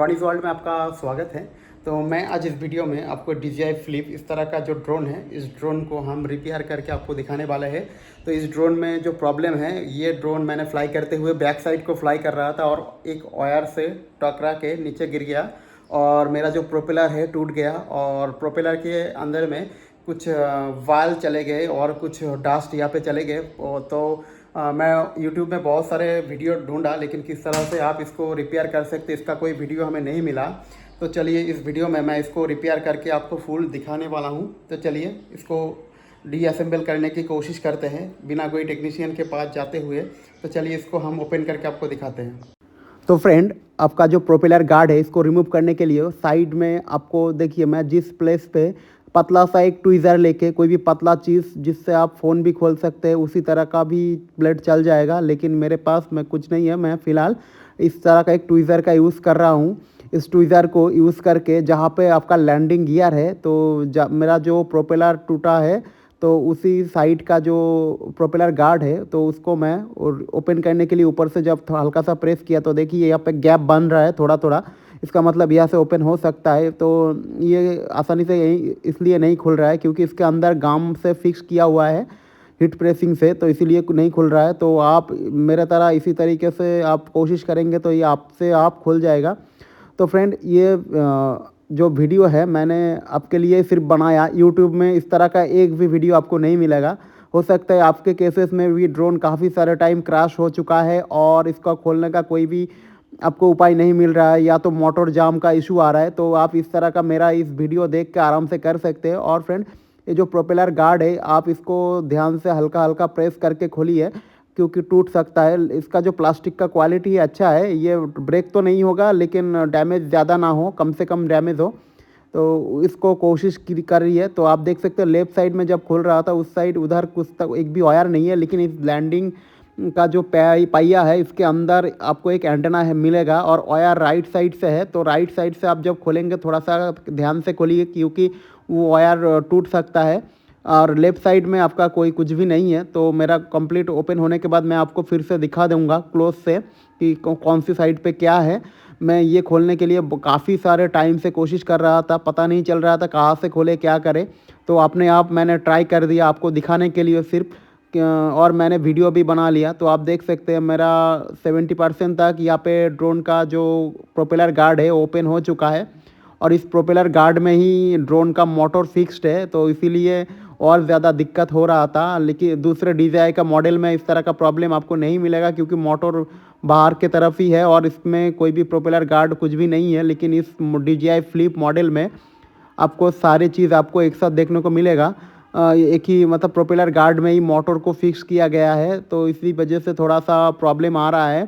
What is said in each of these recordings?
रॉनीज़ world में आपका स्वागत है। तो मैं आज इस वीडियो में आपको DJI फ्लिप इस तरह का जो ड्रोन है, इस ड्रोन को हम रिपेयर करके आपको दिखाने वाले हैं। तो इस ड्रोन में जो प्रॉब्लम है, ये ड्रोन मैंने फ्लाई करते हुए बैक साइड को फ्लाई कर रहा था और एक वायर से टकरा के नीचे गिर गया और मेरा जो प्रोपेलर है टूट गया और प्रोपेलर के अंदर में कुछ वाल चले गए और कुछ डस्ट यहाँ पे चले गए। तो मैं YouTube में बहुत सारे वीडियो ढूंढा, लेकिन किस तरह से आप इसको रिपेयर कर सकते इसका कोई वीडियो हमें नहीं मिला। तो चलिए इस वीडियो में मैं इसको रिपेयर करके आपको फुल दिखाने वाला हूँ। तो चलिए इसको डीअसेंबल करने की कोशिश करते हैं बिना कोई टेक्नीशियन के पास जाते हुए। तो चलिए इसको हम ओपन करके आपको दिखाते हैं। तो फ्रेंड, आपका जो प्रोपेलर गार्ड है इसको रिमूव करने के लिए साइड में आपको देखिए, मैं जिस प्लेस पे पतला सा एक ट्विज़र लेके कोई भी पतला चीज़ जिससे आप फ़ोन भी खोल सकते हैं उसी तरह का भी ब्लेड चल जाएगा, लेकिन मेरे पास में कुछ नहीं है। मैं फ़िलहाल इस तरह का एक ट्विज़र का यूज़ कर रहा हूँ। इस ट्विज़र को यूज़ करके जहाँ पे आपका लैंडिंग गियर है, तो मेरा जो प्रोपेलर टूटा है तो उसी साइड का जो प्रोपेलर गार्ड है तो उसको मैं और ओपन करने के लिए ऊपर से जब हल्का सा प्रेस किया तो देखिए यहाँ पे गैप बन रहा है थोड़ा थोड़ा। इसका मतलब यहाँ से ओपन हो सकता है। तो ये आसानी से यही इसलिए नहीं खुल रहा है क्योंकि इसके अंदर गाम से फिक्स किया हुआ है हीट प्रेसिंग से, तो इसीलिए नहीं खुल रहा है। तो आप मेरे तरह इसी तरीके से आप कोशिश करेंगे तो ये आपसे आप खुल जाएगा। तो फ्रेंड, ये जो वीडियो है मैंने आपके लिए सिर्फ बनाया। यूट्यूब में इस तरह का एक भी वीडियो आपको नहीं मिलेगा। हो सकता है आपके केसेस में भी ड्रोन काफ़ी सारे टाइम क्रैश हो चुका है और इसका खोलने का कोई भी आपको उपाय नहीं मिल रहा है या तो मोटर जाम का इशू आ रहा है, तो आप इस तरह का मेरा इस वीडियो देख के आराम से कर सकते हैं। और फ्रेंड, ये जो प्रोपेलर गार्ड है आप इसको ध्यान से हल्का हल्का प्रेस करके खोलिए क्योंकि टूट सकता है। इसका जो प्लास्टिक का क्वालिटी अच्छा है, ये ब्रेक तो नहीं होगा लेकिन डैमेज ज़्यादा ना हो, कम से कम डैमेज हो, तो इसको कोशिश कर रही है। तो आप देख सकते हो लेफ़्ट साइड में जब खोल रहा था उस साइड उधर कुछ तक एक भी वायर नहीं है, लेकिन इस लैंडिंग का जो पहिया है इसके अंदर आपको एक एंटेना है मिलेगा और वायर राइट साइड से है। तो राइट साइड से आप जब खोलेंगे थोड़ा सा ध्यान से खोलिए क्योंकि वो वायर टूट सकता है। और लेफ़्ट साइड में आपका कोई कुछ भी नहीं है। तो मेरा कंप्लीट ओपन होने के बाद मैं आपको फिर से दिखा दूंगा क्लोज से कि कौन सी साइड पे क्या है। मैं ये खोलने के लिए काफ़ी सारे टाइम से कोशिश कर रहा था, पता नहीं चल रहा था कहाँ से खोले क्या करे। तो अपने आप मैंने ट्राई कर दिया आपको दिखाने के लिए सिर्फ, और मैंने वीडियो भी बना लिया। तो आप देख सकते हैं मेरा 70% तक यहाँ पे ड्रोन का जो प्रोपेलर गार्ड है ओपन हो चुका है और इस प्रोपेलर गार्ड में ही ड्रोन का मोटर फिक्स्ड है, तो इसीलिए और ज़्यादा दिक्कत हो रहा था। लेकिन दूसरे DJI का मॉडल में इस तरह का प्रॉब्लम आपको नहीं मिलेगा क्योंकि मोटर बाहर के तरफ ही है और इसमें कोई भी प्रोपेलर गार्ड कुछ भी नहीं है। लेकिन इस DJI फ्लिप मॉडल में आपको सारी चीज़ आपको एक साथ देखने को मिलेगा। एक ही मतलब प्रोपेलर गार्ड में ही मोटर को फिक्स किया गया है, तो इसी वजह से थोड़ा सा प्रॉब्लम आ रहा है।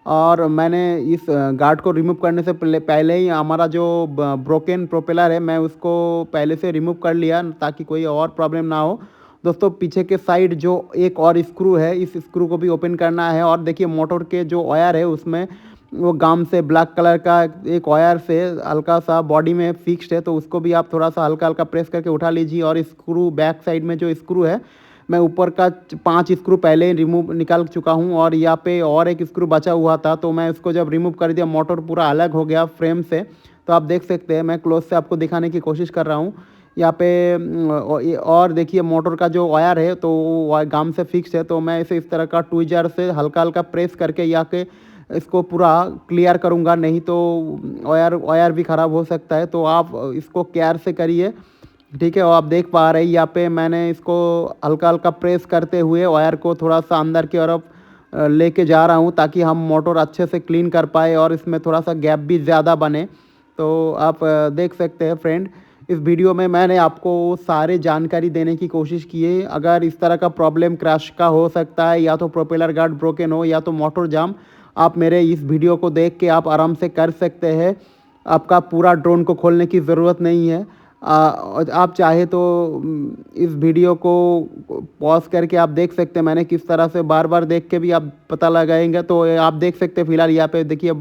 और मैंने इस गार्ड को रिमूव करने से पहले ही हमारा जो ब्रोकन प्रोपेलर है मैं उसको पहले से रिमूव कर लिया ताकि कोई और प्रॉब्लम ना हो। दोस्तों, पीछे के साइड जो एक और स्क्रू है इस स्क्रू को भी ओपन करना है और देखिए मोटर के जो वायर है उसमें वो गाम से ब्लैक कलर का एक वायर से हल्का सा बॉडी में फिक्स्ड है, तो उसको भी आप थोड़ा सा हल्का हल्का प्रेस करके उठा लीजिए। और स्क्रू बैक साइड में जो स्क्रू है मैं ऊपर का 5 स्क्रू पहले ही रिमूव निकाल चुका हूं और यहाँ पे और एक स्क्रू बचा हुआ था, तो मैं उसको जब रिमूव कर दिया मोटर पूरा अलग हो गया फ्रेम से। तो आप देख सकते हैं मैं क्लोज से आपको दिखाने की कोशिश कर रहा हूँ यहाँ पे। और देखिए मोटर का जो वायर है तो वो गाम से फिक्स है, तो मैं इसे इस तरह का ट्विजर से हल्का हल्का प्रेस करके यहाँ के इसको पूरा क्लियर करूँगा, नहीं तो वायर भी ख़राब हो सकता है। तो आप इसको केयर से करिए, ठीक है। और आप देख पा रहे हैं यहाँ पे मैंने इसको हल्का हल्का प्रेस करते हुए वायर को थोड़ा सा अंदर की तरफ लेके जा रहा हूँ ताकि हम मोटर अच्छे से क्लीन कर पाए और इसमें थोड़ा सा गैप भी ज़्यादा बने। तो आप देख सकते हैं फ्रेंड, इस वीडियो में मैंने आपको सारे जानकारी देने की कोशिश की है। अगर इस तरह का प्रॉब्लम क्रैश का हो सकता है या तो प्रोपेलर गार्ड ब्रोकन हो या तो मोटर जाम, आप मेरे इस वीडियो को देख के आप आराम से कर सकते हैं। आपका पूरा ड्रोन को खोलने की ज़रूरत नहीं है। आप चाहे तो इस वीडियो को पॉज करके आप देख सकते हैं। मैंने किस तरह से बार बार देख के भी आप पता लगाएंगे तो आप देख सकते हैं। फिलहाल यहाँ पे देखिए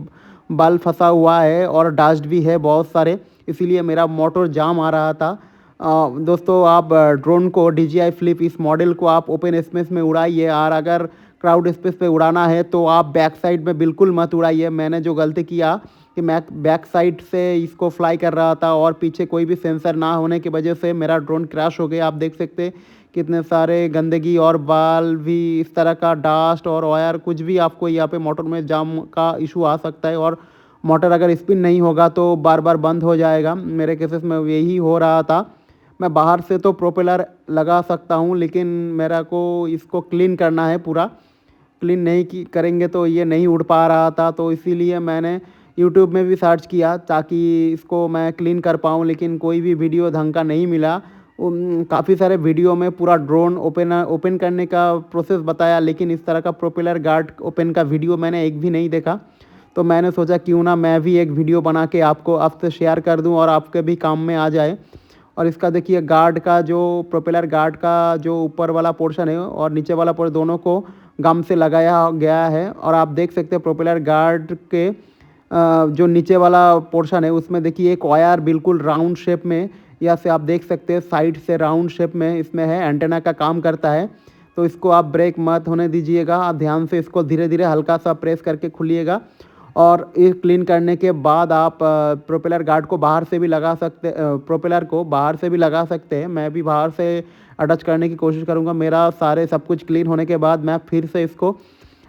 बल्ब फंसा हुआ है और डस्ट भी है बहुत सारे, इसीलिए मेरा मोटर जाम आ रहा था। दोस्तों, आप ड्रोन को DJI फ्लिप इस मॉडल को आप ओपन स्पेस में उड़ाइए और अगर क्राउड स्पेस पे उड़ाना है तो आप बैक साइड में बिल्कुल मत उड़ाइए। मैंने जो गलती किया कि मैं बैक साइड से इसको फ्लाई कर रहा था और पीछे कोई भी सेंसर ना होने की वजह से मेरा ड्रोन क्रैश हो गया। आप देख सकते हैं कितने सारे गंदगी और बाल भी, इस तरह का डस्ट और वायर कुछ भी आपको यहाँ पे मोटर में जाम का इशू आ सकता है। और मोटर अगर स्पिन नहीं होगा तो बार बार बंद हो जाएगा। मेरे केसेस में यही हो रहा था। मैं बाहर से तो प्रोपेलर लगा सकता हूँ, लेकिन मेरा को इसको क्लीन करना है पूरा। क्लीन नहीं करेंगे तो ये नहीं उड़ पा रहा था, तो इसीलिए मैंने यूट्यूब में भी सर्च किया ताकि इसको मैं क्लीन कर पाऊँ, लेकिन कोई भी वीडियो ढंग का नहीं मिला। काफ़ी सारे वीडियो में पूरा ड्रोन ओपन करने का प्रोसेस बताया, लेकिन इस तरह का प्रोपेलर गार्ड ओपन का वीडियो मैंने एक भी नहीं देखा। तो मैंने सोचा क्यों ना मैं भी एक वीडियो बना के आपको आपसे शेयर कर दूं और आपके भी काम में आ जाए। और इसका देखिए गार्ड का जो प्रोपेलर गार्ड का जो ऊपर वाला पोर्शन है और नीचे वाला पोर्शन दोनों को गम से लगाया गया है। और आप देख सकते हैं प्रोपेलर गार्ड के जो नीचे वाला पोर्शन है उसमें देखिए एक वायर बिल्कुल राउंड शेप में, या से आप देख सकते हैं साइड से राउंड शेप में इसमें है, एंटेना का काम करता है। तो इसको आप ब्रेक मत होने दीजिएगा, आप ध्यान से इसको धीरे धीरे हल्का सा प्रेस करके खोलिएगा। और ये क्लीन करने के बाद आप प्रोपेलर गार्ड को बाहर से भी लगा सकते, प्रोपेलर को बाहर से भी लगा सकते हैं। मैं भी बाहर से अटैच करने की कोशिश करूँगा। मेरा सारे सब कुछ क्लीन होने के बाद मैं फिर से इसको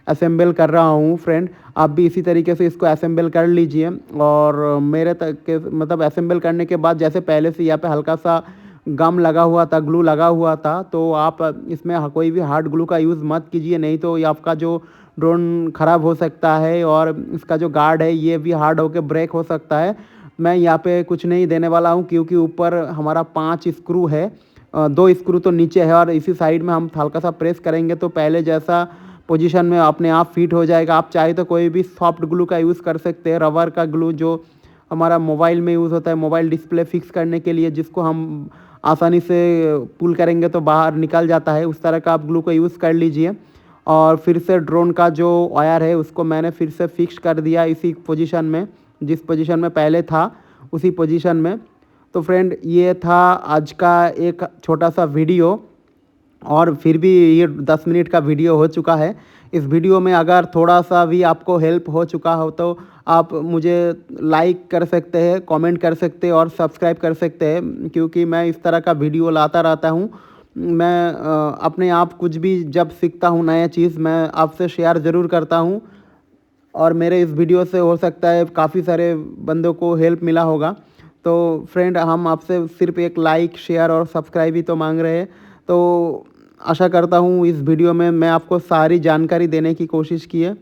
असेंबल कर रहा हूँ। फ्रेंड, आप भी इसी तरीके से इसको असेंबल कर लीजिए। और मेरे तक के मतलब असेंबल करने के बाद जैसे पहले से यहाँ पे हल्का सा गम लगा हुआ था, ग्लू लगा हुआ था, तो आप इसमें कोई भी हार्ड ग्लू का यूज़ मत कीजिए, नहीं तो ये आपका जो ड्रोन ख़राब हो सकता है। और इसका जो गार्ड है ये भी हार्ड होकर ब्रेक हो सकता है। मैं यहाँ पे कुछ नहीं देने वाला हूँ क्योंकि ऊपर हमारा 5 स्क्रू है, 2 स्क्रू तो नीचे है और इसी साइड में हम हल्का सा प्रेस करेंगे तो पहले जैसा पोजीशन में अपने आप फिट हो जाएगा। आप चाहे तो कोई भी सॉफ्ट ग्लू का यूज़ कर सकते हैं, रबर का ग्लू जो हमारा मोबाइल में यूज़ होता है, मोबाइल डिस्प्ले फिक्स करने के लिए, जिसको हम आसानी से पुल करेंगे तो बाहर निकल जाता है, उस तरह का आप ग्लू का यूज़ कर लीजिए। और फिर से ड्रोन का जो वायर है उसको मैंने फिर से फिक्स कर दिया इसी पोजीशन में, जिस पोजीशन में पहले था उसी पोजीशन में। तो फ्रेंड, ये था आज का एक छोटा सा वीडियो, और फिर भी ये 10 मिनट का वीडियो हो चुका है। इस वीडियो में अगर थोड़ा सा भी आपको हेल्प हो चुका हो तो आप मुझे लाइक कर सकते हैं, कमेंट कर सकते हैं और सब्सक्राइब कर सकते हैं, क्योंकि मैं इस तरह का वीडियो लाता रहता हूँ। मैं अपने आप कुछ भी जब सीखता हूँ नया चीज़ मैं आपसे शेयर ज़रूर करता हूँ। और मेरे इस वीडियो से हो सकता है काफ़ी सारे बंदों को हेल्प मिला होगा। तो फ्रेंड, हम आपसे सिर्फ एक लाइक, शेयर और सब्सक्राइब ही तो मांग रहे हैं। तो आशा करता हूँ इस वीडियो में मैं आपको सारी जानकारी देने की कोशिश की है।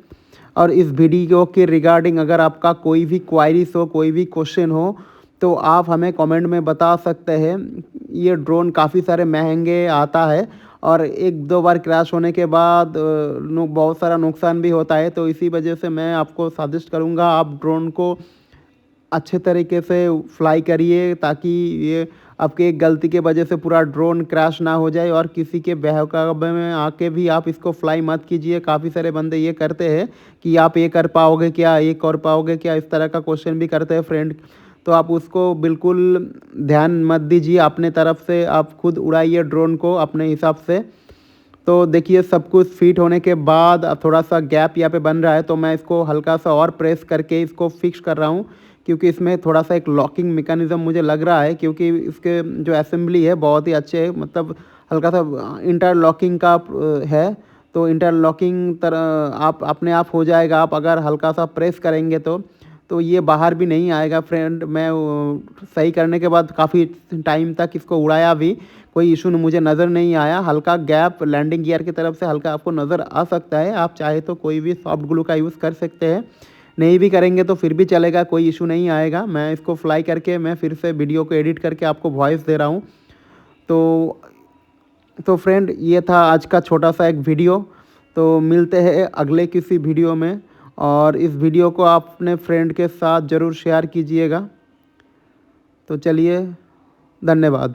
और इस वीडियो के रिगार्डिंग अगर आपका कोई भी क्वायरीज हो, कोई भी क्वेश्चन हो, तो आप हमें कमेंट में बता सकते हैं। ये ड्रोन काफ़ी सारे महंगे आता है और 1-2 बार क्रैश होने के बाद बहुत सारा नुकसान भी होता है। तो इसी वजह से मैं आपको सजेस्ट करूँगा आप ड्रोन को अच्छे तरीके से फ्लाई करिए, ताकि ये आपके एक गलती के वजह से पूरा ड्रोन क्रैश ना हो जाए और किसी के बहकावे में आके भी आप इसको फ्लाई मत कीजिए। काफ़ी सारे बंदे ये करते हैं कि आप ये कर पाओगे क्या, ये कर पाओगे क्या, इस तरह का क्वेश्चन भी करते हैं फ्रेंड। तो आप उसको बिल्कुल ध्यान मत दीजिए, अपने तरफ से आप खुद उड़ाइए ड्रोन को अपने हिसाब से। तो देखिए सब कुछ फिट होने के बाद थोड़ा सा गैप यहाँ पे बन रहा है, तो मैं इसको हल्का सा और प्रेस करके इसको फिक्स कर रहा हूँ, क्योंकि इसमें थोड़ा सा एक लॉकिंग मैकेनिज़्म मुझे लग रहा है, क्योंकि इसके जो असेंबली है बहुत ही अच्छे है, मतलब हल्का सा इंटरलॉकिंग का है। तो इंटरलॉकिंग तरह आप अपने आप हो जाएगा, आप अगर हल्का सा प्रेस करेंगे तो ये बाहर भी नहीं आएगा फ्रेंड। मैं सही करने के बाद काफ़ी टाइम तक इसको उड़ाया भी, कोई इशू मुझे नज़र नहीं आया। हल्का गैप लैंडिंग गियर की तरफ से हल्का आपको नज़र आ सकता है। आप चाहे तो कोई भी सॉफ्ट ग्लू का यूज़ कर सकते हैं, नहीं भी करेंगे तो फिर भी चलेगा, कोई इशू नहीं आएगा। मैं इसको फ्लाई करके मैं फिर से वीडियो को एडिट करके आपको वॉइस दे रहा हूँ। तो फ्रेंड, ये था आज का छोटा सा एक वीडियो। तो मिलते हैं अगले किसी वीडियो में, और इस वीडियो को आप अपने फ्रेंड के साथ ज़रूर शेयर कीजिएगा। तो चलिए, धन्यवाद।